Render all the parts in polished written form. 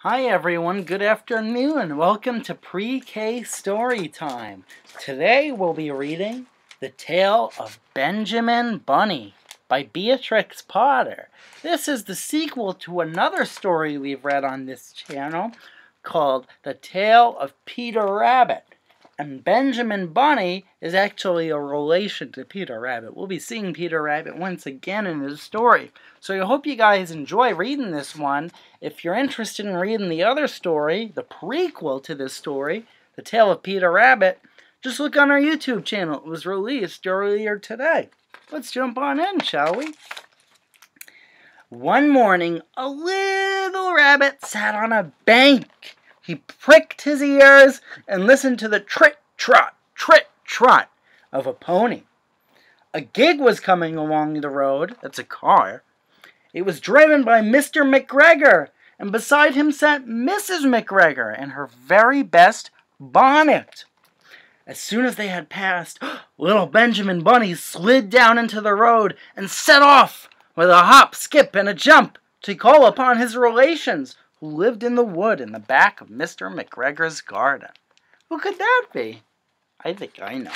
Hi everyone, good afternoon. Welcome to Pre-K Story Time. Today we'll be reading The Tale of Benjamin Bunny by Beatrix Potter. This is the sequel to another story we've read on this channel called The Tale of Peter Rabbit. And Benjamin Bunny is actually a relation to Peter Rabbit. We'll be seeing Peter Rabbit once again in this story. So I hope you guys enjoy reading this one. If you're interested in reading the other story, the prequel to this story, The Tale of Peter Rabbit, just look on our YouTube channel. It was released earlier today. Let's jump on in, shall we? One morning, a little rabbit sat on a bank. He pricked his ears and listened to the trit-trot of a pony. A gig was coming along the road. That's a car. It was driven by Mr. McGregor, and beside him sat Mrs. McGregor in her very best bonnet. As soon as they had passed, little Benjamin Bunny slid down into the road and set off with a hop, skip, and a jump to call upon his relations, who lived in the wood in the back of Mr. McGregor's garden. Who could that be? I think I know.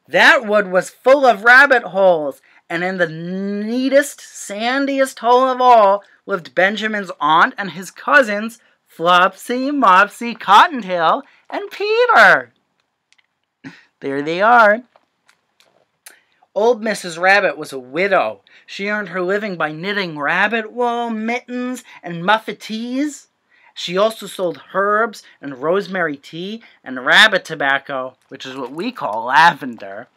That wood was full of rabbit holes, and in the neatest, sandiest hole of all lived Benjamin's aunt and his cousins, Flopsy, Mopsy, Cottontail, and Peter. There they are. Old Mrs. Rabbit was a widow. She earned her living by knitting rabbit wool, mittens, and muffetees. She also sold herbs and rosemary tea and rabbit tobacco, which is what we call lavender.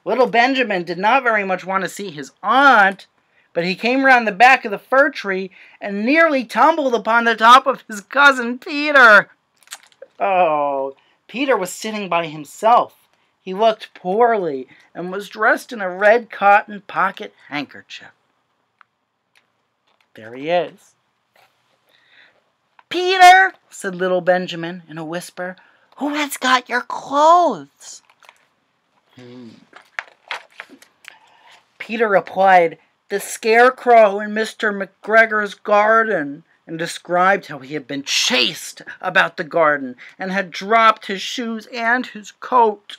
Little Benjamin did not very much want to see his aunt, but he came round the back of the fir tree and nearly tumbled upon the top of his cousin Peter. Oh, Peter was sitting by himself. He looked poorly and was dressed in a red cotton pocket handkerchief. There he is. "Peter," said little Benjamin in a whisper, "who has got your clothes?" Peter replied, "The scarecrow in Mr. McGregor's garden," and described how he had been chased about the garden and had dropped his shoes and his coat.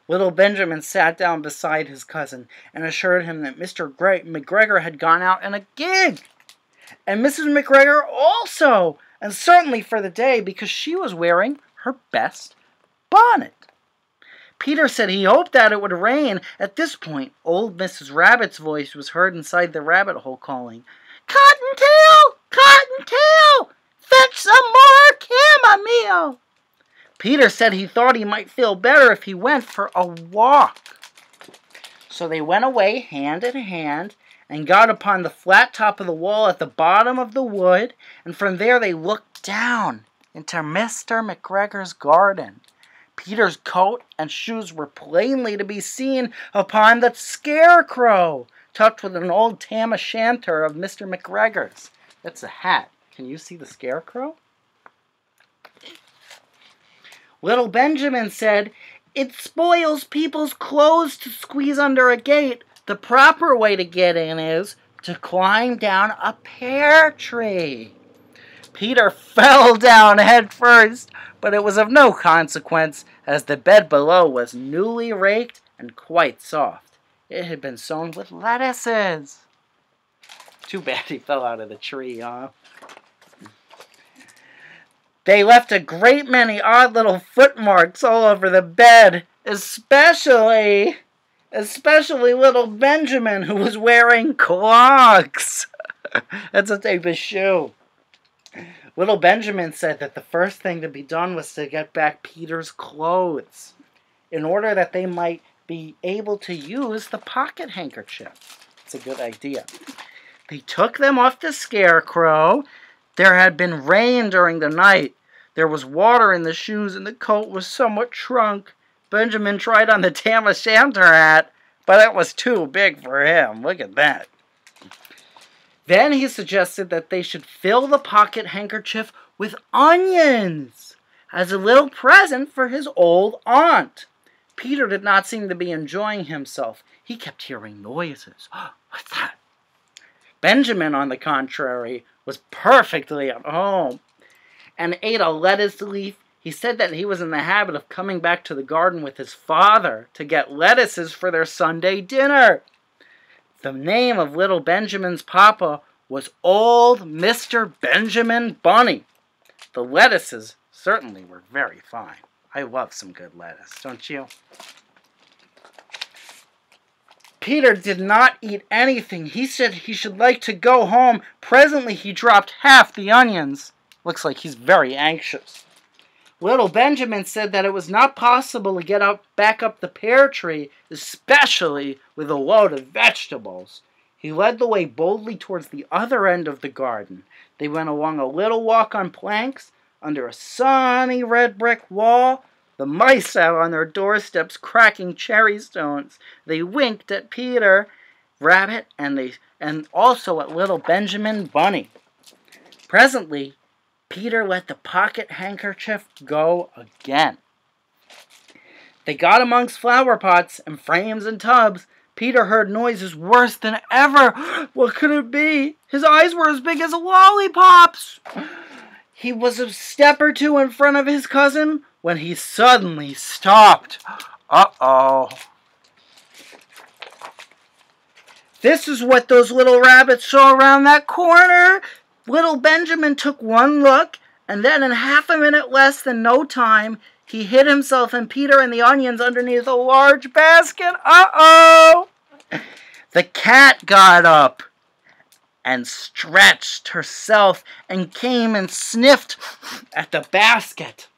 Little Benjamin sat down beside his cousin and assured him that Mr. McGregor had gone out in a gig, and Mrs. McGregor also, and certainly for the day because she was wearing her best bonnet. Peter said he hoped that it would rain. At this point, old Mrs. Rabbit's voice was heard inside the rabbit hole calling, "Cottontail! Cottontail! Fetch some more chamomile!" Peter said he thought he might feel better if he went for a walk. So they went away hand in hand and got upon the flat top of the wall at the bottom of the wood, and from there they looked down into Mr. McGregor's garden. Peter's coat and shoes were plainly to be seen upon the scarecrow, tucked with an old tam o' shanter of Mr. McGregor's. That's a hat. Can you see the scarecrow? Little Benjamin said, "It spoils people's clothes to squeeze under a gate. The proper way to get in is to climb down a pear tree." Peter fell down head first, but it was of no consequence, as the bed below was newly raked and quite soft. It had been sown with lettuces. Too bad he fell out of the tree, huh? They left a great many odd little footmarks all over the bed, especially little Benjamin, who was wearing clogs. That's a type of shoe. Little Benjamin said that the first thing to be done was to get back Peter's clothes, in order that they might be able to use the pocket handkerchief. It's a good idea. They took them off the scarecrow. There had been rain during the night. There was water in the shoes, and the coat was somewhat shrunk. Benjamin tried on the tam o' shanter hat, but it was too big for him. Look at that. Then he suggested that they should fill the pocket handkerchief with onions as a little present for his old aunt. Peter did not seem to be enjoying himself. He kept hearing noises. What's that? Benjamin, on the contrary, was perfectly at home and ate a lettuce leaf. He said that he was in the habit of coming back to the garden with his father to get lettuces for their Sunday dinner. The name of little Benjamin's papa was old Mr. Benjamin Bunny. The lettuces certainly were very fine. I love some good lettuce, don't you? Peter did not eat anything. He said he should like to go home. Presently he dropped half the onions. Looks like he's very anxious. Little Benjamin said that it was not possible to get back up the pear tree, especially with a load of vegetables. He led the way boldly towards the other end of the garden. They went along a little walk on planks, under a sunny red brick wall. The mice sat on their doorsteps cracking cherry stones. They winked at Peter Rabbit and also at little Benjamin Bunny. Presently, Peter let the pocket handkerchief go again. They got amongst flower pots and frames and tubs. Peter heard noises worse than ever. What could it be? His eyes were as big as lollipops. He was a step or two in front of his cousin when he suddenly stopped. Uh-oh. This is what those little rabbits saw around that corner. Little Benjamin took one look, and then in half a minute less than no time, he hid himself and Peter and the onions underneath a large basket. Uh-oh! The cat got up and stretched herself and came and sniffed at the basket.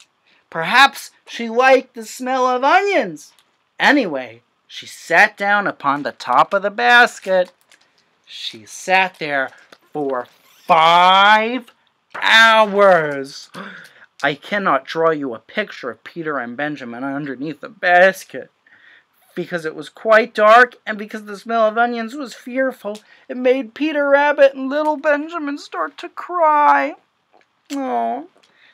Perhaps she liked the smell of onions. Anyway, she sat down upon the top of the basket. She sat there for 5 hours. I cannot draw you a picture of Peter and Benjamin underneath the basket, because it was quite dark, and because the smell of onions was fearful. It made Peter Rabbit and little Benjamin start to cry. Oh.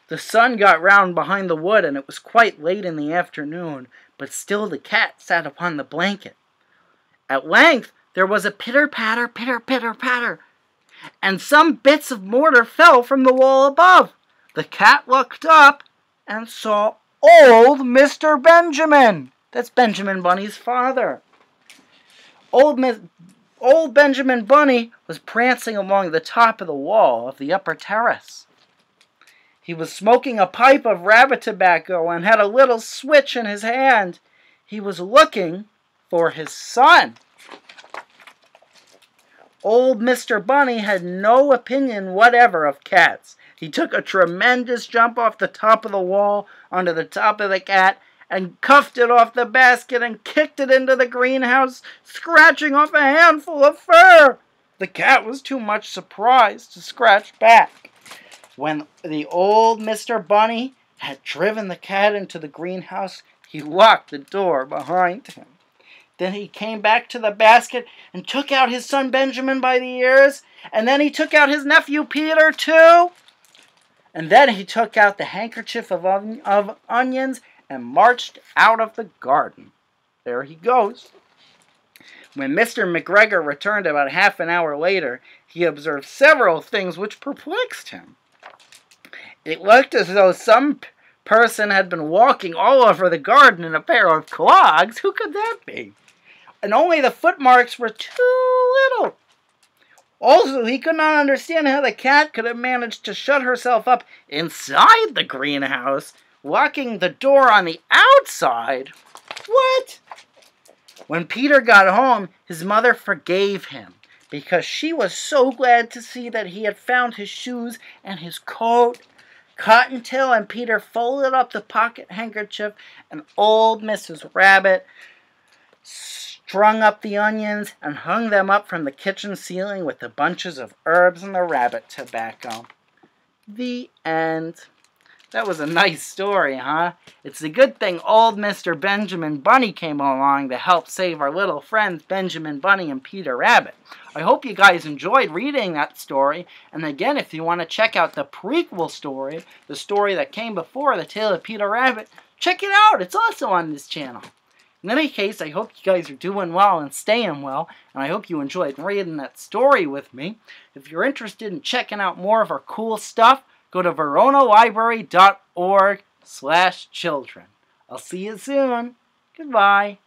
The sun got round behind the wood, and it was quite late in the afternoon, but still the cat sat upon the blanket. At length there was a pitter-patter, pitter-pitter-patter, and some bits of mortar fell from the wall above. The cat looked up and saw old Mr. Benjamin. That's Benjamin Bunny's father. Old Benjamin Bunny was prancing along the top of the wall of the upper terrace. He was smoking a pipe of rabbit tobacco and had a little switch in his hand. He was looking for his son. Old Mr. Bunny had no opinion whatever of cats. He took a tremendous jump off the top of the wall onto the top of the cat and cuffed it off the basket and kicked it into the greenhouse, scratching off a handful of fur. The cat was too much surprised to scratch back. When the old Mr. Bunny had driven the cat into the greenhouse, he locked the door behind him. Then he came back to the basket and took out his son Benjamin by the ears, and then he took out his nephew Peter too. And then he took out the handkerchief of onions and marched out of the garden. There he goes. When Mr. McGregor returned about half an hour later, he observed several things which perplexed him. It looked as though some person had been walking all over the garden in a pair of clogs. Who could that be? And only the footmarks were too little. Also, he could not understand how the cat could have managed to shut herself up inside the greenhouse, locking the door on the outside. What? When Peter got home, his mother forgave him, because she was so glad to see that he had found his shoes and his coat. Cottontail and Peter folded up the pocket handkerchief, and old Mrs. Rabbit strung up the onions and hung them up from the kitchen ceiling with the bunches of herbs and the rabbit tobacco. The end. That was a nice story, huh? It's a good thing old Mr. Benjamin Bunny came along to help save our little friends Benjamin Bunny and Peter Rabbit. I hope you guys enjoyed reading that story. And again, if you want to check out the prequel story, the story that came before The Tale of Peter Rabbit, check it out. It's also on this channel. In any case, I hope you guys are doing well and staying well, and I hope you enjoyed reading that story with me. If you're interested in checking out more of our cool stuff, go to veronalibrary.org/children. I'll see you soon. Goodbye.